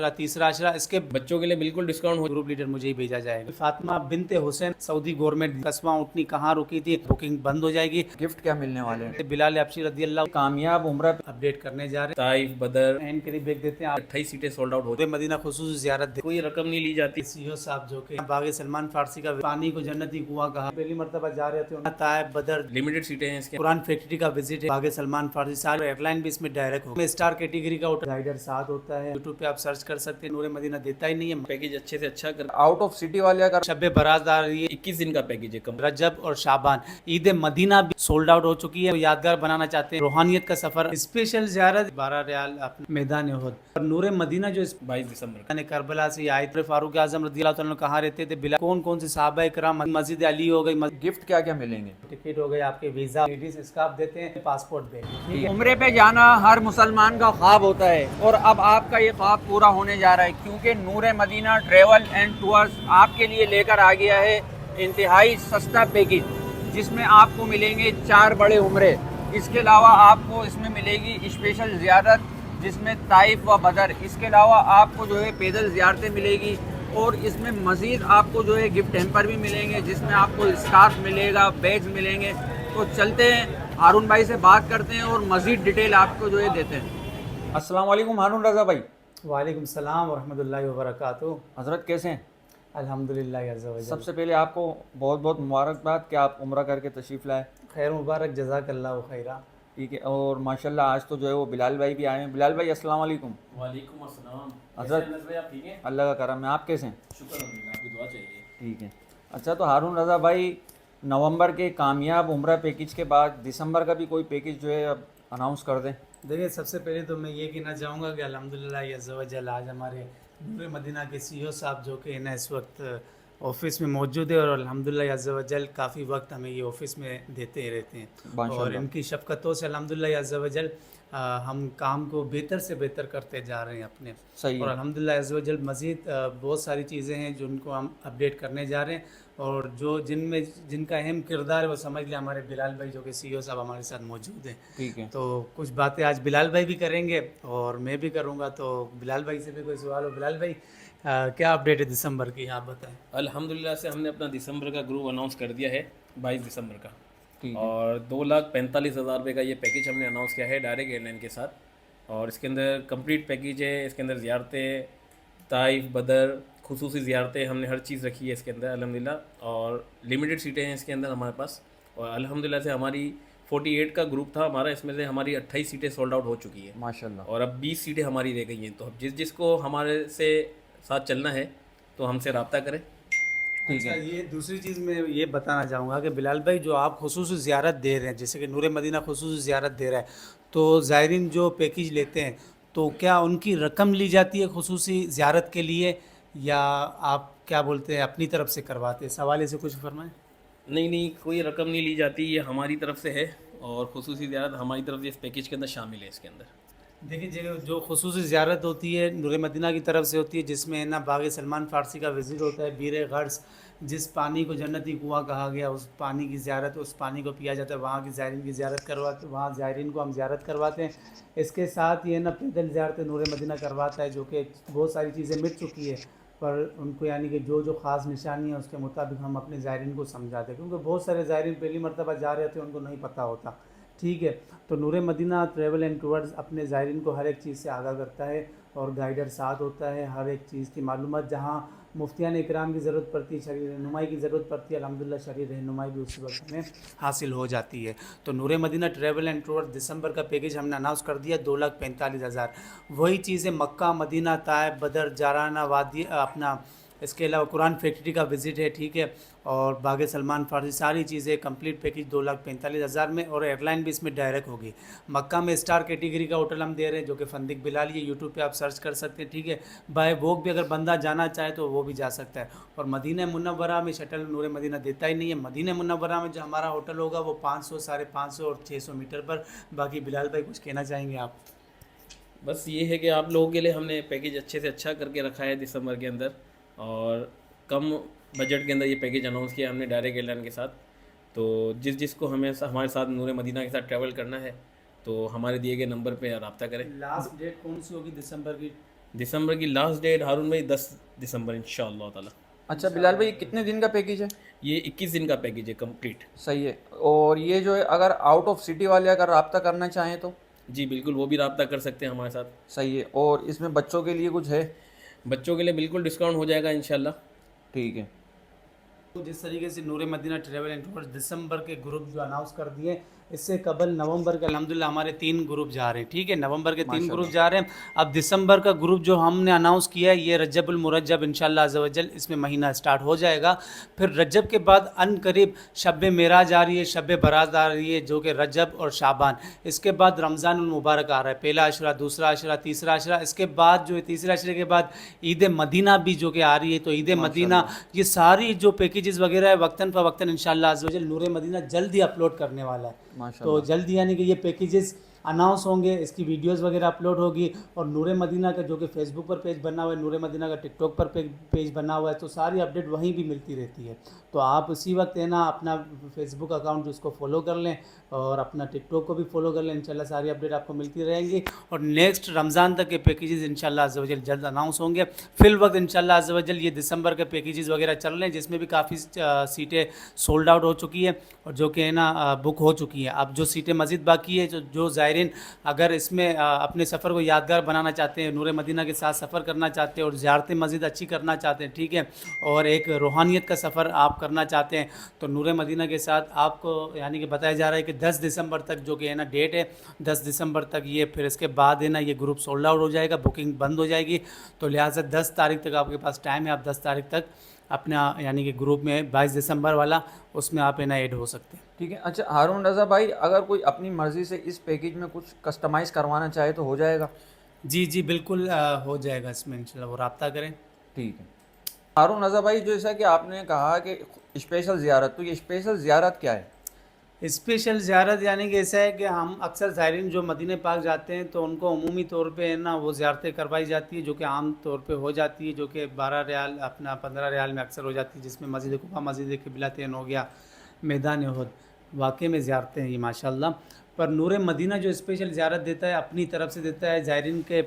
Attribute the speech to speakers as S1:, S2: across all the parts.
S1: तीसरा आशरा इसके
S2: बच्चों के लिए बिल्कुल डिस्काउंट हो।
S1: ग्रुप लीडर मुझे ही भेजा जाएगा। फातिमा बिनते हुसैन सऊदी गवर्नमेंट कस्बा उठनी कहाँ रुकी थी, बुकिंग बंद हो जाएगी।
S3: गिफ्ट क्या मिलने वाले हैं?
S1: बिलाल अबशी रदी अल्लाह
S3: कामयाब उम्रा
S1: अपडेट करने जा रहे
S2: ताइफ बदर
S1: हैं। एंड करीब देख देते हैं आप
S2: 28 सीटें सोल्ड आउट होते,
S1: मदीना खुसूसी ज़ियारत
S2: कोई रकम नहीं ली जाती।
S1: सीओ साहब जो कि बागे सलमान फारसी का पानी को जन्नती कुआं कहा, पहली मरतबा जा रहे थे। ताइफ बदर
S2: लिमिटेड सीटें हैं इसके।
S1: कुरान फैक्ट्री का विजिट है, बागे सलमान फारसी सारे एयरलाइन भी इसमें डायरेक्ट हो। स्टार कैटेगरी का गाइडर साथ होता है, यूट्यूब पे आप सर्च कर सकते हैं। नूरे मदीना देता ही नहीं है
S2: पैकेज अच्छे से अच्छा कर।
S3: आउट ऑफ सिटी वाले अगर
S1: शब बारात आ रही है,
S2: 21 दिन का पैकेज है। कम
S1: रजब और शाबान, ईद मदीना भी सोल्ड आउट हो चुकी है। यादगार बनाना चाहते हैं रूहानियत का सफर, स्पेशल ज़ियारत 12 रियाल अपने मैदान उहद। और नूरे मदीना जो
S2: 22 दिसंबर
S1: ने करबला से आए थे, फारूक आजम रज़ी अल्लाह तआला कहाँ रहते थे, बिला कौन कौन से सहाबा इकराम, मस्जिद अली हो गई,
S3: गिफ्ट क्या क्या मिलेंगे?
S1: टिकट हो गए, आपके वीज़ा, लेडीज स्कार्फ देते हैं, पासपोर्ट बैग।
S3: उम्रे पे जाना हर मुसलमान का ख्वाब होता है और अब आपका ये ख्वाब पूरा होने जा रहा है, क्योंकि नूरे मदीना ट्रैवल एंड टूर्स आपके लिए लेकर आ गया है इंतहाई सस्ता पैकेज, जिसमें आपको मिलेंगे 4 बड़े उम्रे। इसके अलावा आपको इसमें मिलेगी स्पेशल ज़ियारत जिसमें ताइफ व बदर। इसके अलावा आपको जो है पैदल ज़ियारतें मिलेगी और इसमें मज़ीद आपको जो है गिफ्ट हैम्पर भी मिलेंगे, जिसमें आपको स्कार्फ मिलेगा, बैग्स मिलेंगे। तो चलते हैं हारून भाई से बात करते हैं और मज़ीद डिटेल आपको जो है देते हैं। अस्सलाम वालेकुम हारून रज़ा भाई।
S1: वालेकुम सलाम व रहमतुल्लाहि व बरकातुहू।
S3: हज़रत कैसे हैं?
S1: अल्हम्दुलिल्लाह अज़्ज़ा व जल।
S3: सबसे पहले आपको बहुत बहुत मुबारकबाद कि आप उम्रा करके तशरीफ़ लाए।
S1: खैर मुबारक, जज़ाकल्लाहु खैरा।
S3: ठीक है, और माशाल्लाह आज तो जो है वो बिलाल भाई भी आए हैं। बिलाल भाई अस्सलाम वालेकुम।
S2: वालेकुम अस्सलाम।
S3: हज़रत
S2: भाई आप ठीक हैं?
S3: अल्लाह का करम है, आप कैसे हैं?
S2: शुक्र अल्हम्दुलिल्लाह, आपकी दुआ चाहिए।
S3: ठीक है। अच्छा, तो हारून रज़ा भाई, नवंबर के कामयाब उम्रा पैकेज के बाद दिसंबर का भी कोई पैकेज जो है अब अनाउंस कर दें।
S1: देखिए, सबसे पहले तो मैं ये कहना चाहूँगा कि अल्हम्दुलिल्लाह अज़्ज़ा व जल आज हमारे नूरे मदीना के सीईओ साहब जो कि ना इस वक्त ऑफिस में मौजूद है और अल्हम्दुलिल्लाह अज़्ज़ा व जल काफ़ी वक्त हमें ये ऑफिस में देते ही रहते हैं। और
S3: माशाल्लाह।
S1: इनकी शफ़क़तों से अल्हम्दुलिल्लाह अज़्ज़ा व जल हम काम को बेहतर से बेहतर करते जा रहे हैं अपने।
S3: सही
S1: और
S3: है।
S1: अल्हम्दुलिल्लाह अज़्ज़ा व जल मज़ीद बहुत सारी चीज़ें हैं जिनको हम अपडेट करने जा रहे हैं, और जो जिनका अहम किरदार है वो समझ लें हमारे बिलाल भाई जो कि सीईओ साहब हमारे साथ मौजूद हैं।
S3: ठीक है।
S1: तो कुछ बातें आज बिलाल भाई भी करेंगे और मैं भी करूँगा। तो बिलाल भाई से भी कोई सवाल हो? बिलाल भाई, क्या अपडेट है दिसंबर की, आप बताएं।
S2: अल्हम्दुलिल्लाह से हमने अपना दिसंबर का ग्रुप अनाउंस कर दिया है 22 दिसंबर का।
S3: ठीक है।
S2: और 2,45,000 रुपये का ये पैकेज हमने अनाउंस किया है डायरेक्ट एयरलाइन के साथ। और इसके अंदर कंप्लीट पैकेज है। इसके अंदर ज़ियारतें, ताइफ बदर, खुसूसी ज़ियारतें, हमने हर चीज़ रखी है इसके अंदर अल्हम्दुलिल्लाह। और लिमिटेड सीटें हैं इसके अंदर हमारे पास। और अल्हम्दुलिल्लाह से हमारी 48 का ग्रुप था हमारा, इसमें से हमारी 28 सीटें सोल्ड आउट हो चुकी है
S3: माशाल्लाह।
S2: और अब 20 सीटें हमारी रह गई हैं। तो अब जिसको हमारे से साथ चलना है तो हमसे रब्ता करें।
S3: ठीक
S1: अच्छा,
S3: है।
S1: ये दूसरी चीज़ मैं ये बताना चाहूँगा कि बिलाल भाई जो आप खुसूसी ज़ियारत दे रहे हैं, जैसे कि नूरे मदीना खुसूसी ज़ियारत दे रहा है, तो ज़ायरीन जो पैकेज लेते हैं तो क्या उनकी रकम ली जाती है खुसूसी ज़ियारत के लिए, या आप क्या बोलते हैं अपनी तरफ से करवाते हैं? सवाल से कुछ फरमाएं।
S2: नहीं, कोई रकम नहीं ली जाती, ये हमारी तरफ से है और खुसूसी ज़ियारत हमारी तरफ से इस पैकेज के अंदर शामिल है। इसके अंदर
S1: देखिए, जो खुसूसी ज़ियारत होती है नूरे मदीना की तरफ से होती है, जिसमें ना बागे सलमान फ़ारसी का विज़िट होता है, बीर गर्स, जिस पानी को जन्नती कुआं कहा गया, उस पानी की ज़ियारत, उस पानी को पिया जाता है, वहाँ की ज़ायरीन की ज़ियारत करवाते, वहाँ ज़ायरीन को हम ज़ियारत करवाते हैं। इसके साथ ये ना पैदल ज़ियारत नूरे मदीना करवाता है, जो कि बहुत सारी चीज़ें मिट चुकी है, पर उनको यानी कि जो ख़ास निशानी है उसके मुताबिक हम अपने ज़ायरीन को समझाते हैं, क्योंकि बहुत सारे ज़ायरीन पहली मरतबा जा रहे थे, उनको नहीं पता होता। ठीक है, तो नूरे मदीना ट्रैवल एंड टूर्स अपने ज़ायरीन को हर एक चीज़ से आगाह करता है और गाइडर साथ होता है। हर एक चीज़ की मालूमात, जहाँ मुफ्तियान इकराम की ज़रूरत पड़ती है, शरीर रहनुमाई की ज़रूरत पड़ती है, अल्हम्दुलिल्लाह शरीर रहनुमाई भी उसी वक्त में हासिल हो जाती है। तो नूरे मदीना ट्रैवल एंड टूर्स दिसंबर का पैकेज हमने अनाउंस कर दिया 2,45,000। वही चीज़ें मक्का, मदीना, ताइफ, बदर, जाराना वादी, अपना इसके अलावा कुरान फैक्ट्री का विज़िट है, ठीक है, और बागे सलमान फारसी, सारी चीज़ें कंप्लीट पैकेज 2,45,000 में, और एयरलाइन भी इसमें डायरेक्ट होगी। मक्का में स्टार कैटेगरी का होटल हम दे रहे हैं जो कि फंदिक बिलाल, ये यूट्यूब पे आप सर्च कर सकते हैं, ठीक है। बाय वॉक भी अगर बंदा जाना चाहे तो वो भी जा सकता है। और मदीना मुनव्वरा में शटल नूरे मदीना देता ही नहीं है। मदीना मुनव्वरा में जो हमारा होटल होगा वो 500, 550 और 600 मीटर पर। बाकी बिलाल भाई कुछ कहना चाहेंगे आप?
S2: बस ये है कि आप लोगों के लिए हमने पैकेज अच्छे से अच्छा करके रखा है दिसंबर के अंदर, और कम बजट के अंदर ये पैकेज अनाउंस किया हमने डायरेक्ट एयरलाइन के साथ। तो जिसको हमारे साथ नूरे मदीना के साथ ट्रैवल करना है तो हमारे दिए गए नंबर पे रब्ता करें।
S1: लास्ट डेट कौन सी होगी दिसंबर की?
S2: दिसंबर की लास्ट डेट हारून भाई 10 दिसंबर इंशाअल्लाह ताला।
S3: अच्छा बिलाल भाई, कितने दिन का पैकेज है?
S2: ये 21 दिन का पैकेज है कंप्लीट।
S3: सही है। और ये जो है, अगर आउट ऑफ सिटी वाले अगर रब्ता करना चाहें तो?
S2: जी बिल्कुल, वो भी रब्ता कर सकते हैं हमारे साथ।
S3: सही है। और इसमें बच्चों के लिए कुछ है?
S2: बच्चों के लिए बिल्कुल डिस्काउंट हो जाएगा इंशाल्लाह।
S3: ठीक है।
S1: तो जिस तरीके से नूर मदीना ट्रैवल एंड टूर्स दिसंबर के ग्रुप जो अनाउंस कर दिए, इससे कबल नवंबर के अल्हम्दुलिल्लाह हमारे 3 ग्रुप जा रहे हैं। ठीक है, नवंबर के 3 ग्रुप जा रहे हैं। अब दिसंबर का ग्रुप जो हमने अनाउंस किया है, ये रजबुल मुरज्जब इंशाल्लाह अज़्ज़ वजल इसमें महीना स्टार्ट हो जाएगा। फिर रजब के बाद अनकरीब शब मेराज आ रही है, शब बारात आ रही है, जो कि रजब और शाबान। इसके बाद रमज़ानुल मुबारक आ रहा है, पहला अशरा, दूसरा अशरा, तीसरा अशरा। इसके बाद जो है तीसरे अशरे के बाद ईद मदीना भी जो कि आ रही है, तो ईद मदीना, ये सारी जो पैकेजेस वगैरह है वक्तन फ़वक्तन इंशाल्लाह अज़्ज़ वजल नूर मदीना जल्द ही अपलोड करने वाला है। तो जल्दी यानी कि ये पैकेजेस अनाउंस होंगे, इसकी वीडियोस वगैरह अपलोड होगी। और नूर मदीना का जो कि फेसबुक पर पेज बना हुआ है, नूर मदीना का टिकटॉक पर पेज बना हुआ है, तो सारी अपडेट वहीं भी मिलती रहती है। तो आप उसी वक्त है ना अपना फेसबुक अकाउंट उसको फॉलो कर लें और अपना टिकटॉक को भी फॉलो कर लें, इंशाल्लाह सारी अपडेट आपको मिलती रहेंगी। और नेक्स्ट रमज़ान तक के पैकेजेस इंशाल्लाह अज़्ज़ वजल जल्द अनाउंस होंगे। फिल वक्त इंशाल्लाह अज़्ज़ वजल ये दिसंबर के पैकेजेस वगैरह चल रहे हैं, जिसमें भी काफ़ी सीटें सोल्ड आउट हो चुकी है और जो कि है ना बुक हो चुकी है। अब जो सीटें मज़ीद बाकी है, जो ज़ायरीन अगर इसमें अपने सफ़र को यादगार बनाना चाहते हैं, नूर मदीना के साथ सफ़र करना चाहते हैं और ज़ियारतें मज़ीद अच्छी करना चाहते हैं, ठीक है, और एक रूहानियत का सफ़र आप करना चाहते हैं, तो नूर मदीना के साथ आपको यानी कि बताया जा रहा है कि 10 दिसंबर तक जो कि है ना डेट है, 10 दिसंबर तक ये, फिर इसके बाद है ना ये ग्रुप सोल्ड आउट हो जाएगा, बुकिंग बंद हो जाएगी। तो लिहाजा 10 तारीख तक आपके पास टाइम है, आप 10 तारीख तक अपना यानी कि ग्रुप में 22 दिसंबर वाला उसमें आप है ना ऐड हो सकते हैं।
S3: ठीक है। अच्छा हारून रज़ा भाई, अगर कोई अपनी मर्ज़ी से इस पैकेज में कुछ कस्टमाइज़ करवाना चाहे तो हो जाएगा?
S1: जी जी बिल्कुल हो जाएगा इसमें इंशाल्लाह, वो रब्ता करें।
S3: ठीक है। हारून रज़ा भाई, जैसा कि आपने कहा कि स्पेशल ज़ियारत, तो ये स्पेशल ज़ियारत क्या है?
S1: स्पेशल ज़ियारत यानी कि ऐसा है कि हम अक्सर ज़ायरीन जो मदीने पाक जाते हैं तो उनको अमूमी तौर पे है ना वो ज़ियारतें करवाई जाती है, जो कि आम तौर पे हो जाती है, जो कि 12 रियाल अपना 15 रियाल में अक्सर हो जाती है, जिसमें मस्जिद कुबा, मस्जिद क़िबलतैन हो गया, मैदान उहद, वाक़ई में ज़ियारतें हैं ये माशाअल्लाह। पर नूर मदीना जो स्पेशल ज़ियारत देता है अपनी तरफ से देता है, ज़ायरीन के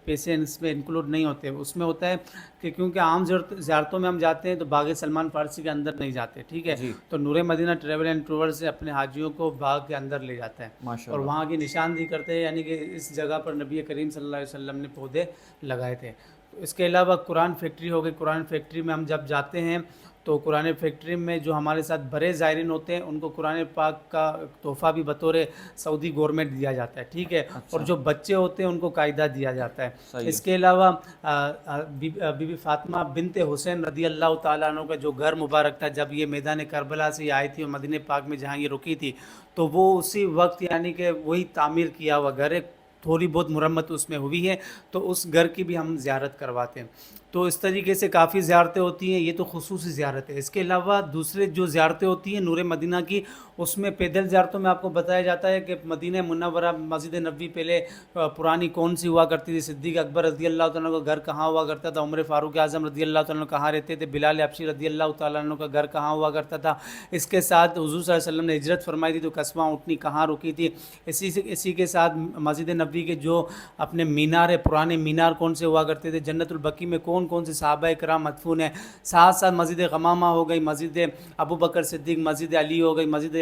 S1: पैसे इसमें इंक्लूड नहीं होते। उसमें होता है कि क्योंकि आम ज़ियारतों में हम जाते हैं तो बाग सलमान फ़ारसी के अंदर नहीं जाते, ठीक है, तो नूर मदीना ट्रैवल एंड टूर्स से अपने हाजियों को बाग के अंदर ले जाता है और वहाँ की निशानदेही करते हैं, यानी कि इस जगह पर नबी करीम सल्लल्लाहु अलैहि वसल्लम ने पौधे लगाए थे। तो इसके अलावा कुरान फैक्ट्री हो गई, कुरान फैक्ट्री में हम जब जाते हैं तो कुरान फैक्ट्री में जो हमारे साथ बड़े ज़ायरीन होते हैं उनको कुरान पाक का तोहफ़ा भी बतौर सऊदी गवर्नमेंट दिया जाता है, ठीक है, और जो बच्चे होते हैं उनको कायदा दिया जाता है। इसके अलावा बीबी फ़ातिमा बिनते हुसैन रदी अल्लाह ताला अन्हु का जो घर मुबारक था, जब ये मैदान करबला से आई थी और मदीने पाक में जहाँ ये रुकी थी, तो वो उसी वक्त यानी कि वही तामीर किया हुआ घर है, थोड़ी बहुत मुरम्मत उसमें हुई है, तो उस घर की भी हम ज़ियारत करवाते हैं। तो इस तरीके से काफ़ी ज़ियारतें होती हैं, ये तो खुसूसी ज़ियारत है। इसके अलावा दूसरे जो ज़ियारतें होती हैं नूर मदीना की, उसमें पैदल ज़ियारतों में आपको बताया जाता है कि मदीना मुनव्वरा मस्जिद नबवी पहले पुरानी कौन सी हुआ करती थी, सिद्दीक़ अकबर रज़ी अल्लाह तआला का घर कहाँ हुआ करता था, उमर फ़ारूक आज़म रज़ी अल्लाह तआला कहाँ रहते थे, बिलाल हबशी रज़ी अल्लाह तआला का घर कहाँ हुआ करता था। इसके साथ हुज़ूर सल्लल्लाहु अलैहि वसल्लम ने हिजरत फरमाई थी तो कस्बा ऊँटनी कहाँ रुकी थी। इसी के साथ मस्जिद नबवी के जो अपने मीनार है, पुराने मीनार कौन से हुआ करते थे, जन्नतुल बकी में कौन कौन से सहाबा किराम मदफून है, साथ साथ मस्जिद गमामा हो गई, मस्जिद अबू बकर सिद्दीक़, मस्जिद अली हो गई, मस्जिद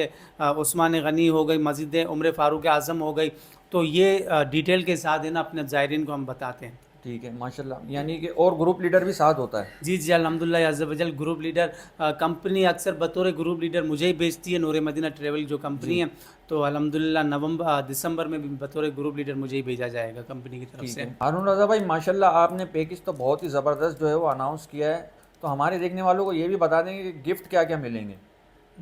S1: उस्मान गनी हो गई, मस्जिद उमर फ़ारूक आज़म हो गई। तो ये डिटेल के साथ है ना अपने ज़ायरीन को हम बताते हैं।
S3: ठीक है माशाल्लाह, यानी कि और ग्रुप लीडर भी साथ होता है?
S1: जी जी अल्हम्दुलिल्लाह अज़्ज़ वजल ग्रुप लीडर कंपनी अक्सर बतौर ग्रुप लीडर मुझे ही भेजती है, नूर मदीना ट्रैवल जो कंपनी है, तो अल्हम्दुलिल्लाह दिसंबर में भी बतौर ग्रुप लीडर मुझे ही भेजा जाएगा कंपनी की तरफ से।
S3: हारून रज़ा भाई माशाल्लाह, आपने पैकेज तो बहुत ही ज़बरदस्त जो है वो अनाउंस किया है, तो हमारे देखने वालों को ये भी बता देंगे कि गिफ्ट क्या क्या मिलेंगे?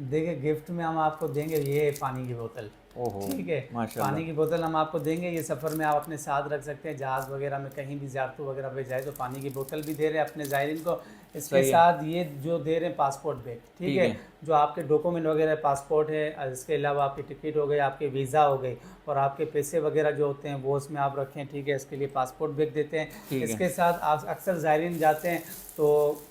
S1: देखिए गिफ्ट में हम आपको देंगे ये पानी की बोतल, ठीक है, पानी की बोतल हम आपको देंगे, ये सफ़र में आप अपने साथ रख सकते हैं, जहाज़ वगैरह में कहीं भी ज़ियारतों वगैरह पे जाए तो पानी की बोतल भी दे रहे हैं अपने ज़ायरीन को। इसके साथ ये जो दे रहे हैं पासपोर्ट बैग, ठीक है, जो आपके डॉक्यूमेंट वगैरह पासपोर्ट है, इसके अलावा आपकी टिकट हो गई, आपके वीज़ा हो गई और आपके पैसे वगैरह जो होते हैं वो उसमें आप रखें, ठीक है, इसके लिए पासपोर्ट बैग देते हैं। इसके साथ आप अक्सर ज़ायरीन जाते हैं तो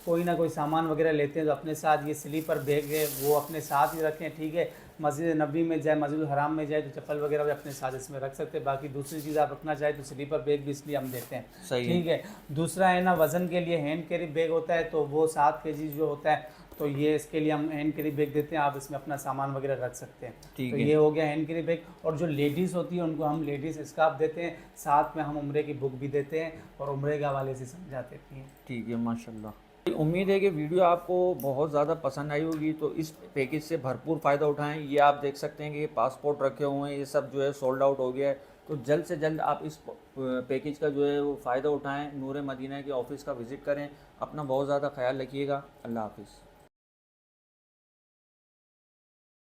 S1: कोई ना कोई सामान वगैरह लेते हैं, तो अपने साथ ये स्लीपर बैग है वो अपने साथ ही रखें, ठीक है, मस्जिद नबी में जाए, मस्जिद हराम में जाए तो चप्पल वगैरह भी अपने साथ इसमें रख सकते हैं। बाकी दूसरी चीज़ आप रखना चाहे तो स्लीपर बैग भी इसलिए हम देते हैं।
S3: सही है।
S1: ठीक है। दूसरा है ना, वज़न के लिए हैंड कैरी बैग होता है, तो वो 7 kg जो होता है, तो ये इसके लिए हम हैंड कैरी बैग देते हैं। आप इसमें अपना सामान वगैरह रख सकते हैं।
S3: ठीक
S1: तो
S3: है।
S1: ये हो गया हैंड कैरी बैग। और जो लेडीज़ होती है उनको हम लेडीज़ स्कार्फ देते हैं, साथ में हम उम्रे की बुक भी देते हैं और उम्रे के हवाले से समझाते भी हैं।
S3: ठीक है, माशाल्लाह। उम्मीद है कि वीडियो आपको बहुत ज़्यादा पसंद आई होगी, तो इस पैकेज से भरपूर फ़ायदा उठाएं। ये आप देख सकते हैं कि ये पासपोर्ट रखे हुए हैं, ये सब जो है सोल्ड आउट हो गया है। तो जल्द से जल्द आप इस पैकेज का जो है वो फ़ायदा उठाएं। नूर मदीना के ऑफ़िस का विज़िट करें। अपना बहुत ज़्यादा ख्याल रखिएगा। अल्लाह हाफ़िज़।